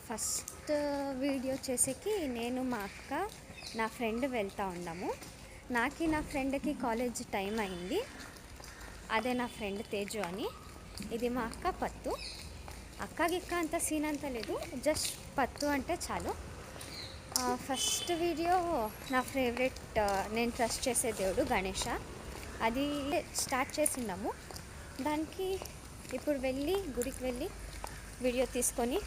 First video చేసేకి నేను మా అక్క నా ఫ్రెండ్ వెళ్తూ ఉన్నాము. నా ఫ్రెండ్కి కాలేజ్ టైం అయింది. అదే నా ఫ్రెండ్ తేజు అని. ఇది మా అక్క పత్తు. అక్కకి అంత సీన్ అంత లేదు, జస్ట్ పత్తు అంటే చాలు. ఫస్ట్ వీడియో నా ఫేవరెట్, నేను ట్రస్ట్ చేసే దేవుడు గణేష, అది స్టార్ట్ చేసినాము. దానికి ఇప్పుడు గుడికి వెళ్ళి వీడియో తీసుకొని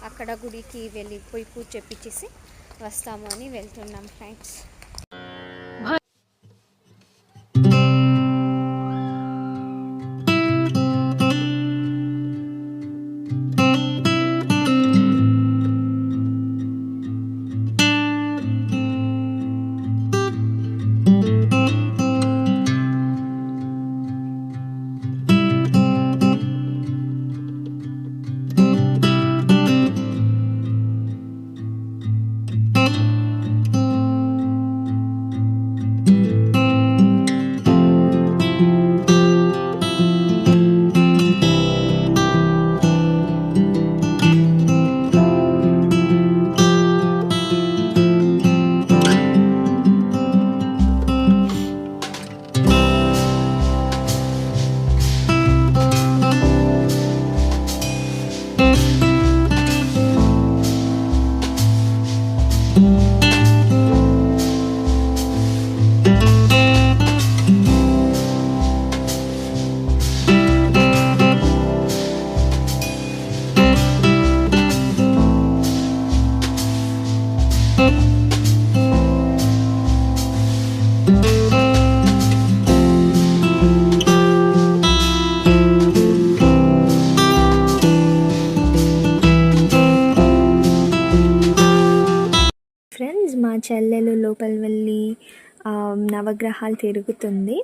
అక్కడ గుడికి వెళ్ళి పోయి పూజ చేపించేసి వస్తాము అని వెళ్తున్నాం ఫ్రెండ్స్. ఫ్రెండ్స్, మా చెల్లెలు లోపల వెళ్ళి నవగ్రహాలు తిరుగుతుంది.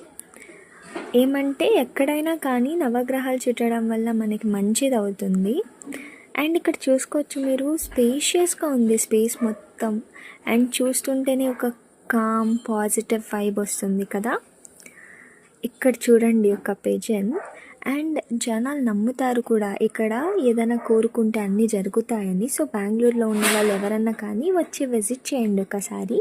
ఏమంటే ఎక్కడైనా కానీ నవగ్రహాలు చుట్టడం వల్ల మనకి మంచిది అవుతుంది. అండ్ ఇక్కడ చూసుకోవచ్చు మీరు, స్పేషియస్గా ఉంది స్పేస్ మొత్తం. అండ్ చూస్తుంటేనే ఒక కామ్ పాజిటివ్ వైబ్ వస్తుంది కదా. ఇక్కడ చూడండి ఒక పిజన్. అండ్ జనాలు నమ్ముతారు కూడా ఇక్కడ ఏదైనా కోరుకుంటే అన్నీ జరుగుతాయని. సో బెంగళూరులో ఉన్న వాళ్ళు ఎవరన్నా కానీ వచ్చి విజిట్ చేయండి ఒకసారి.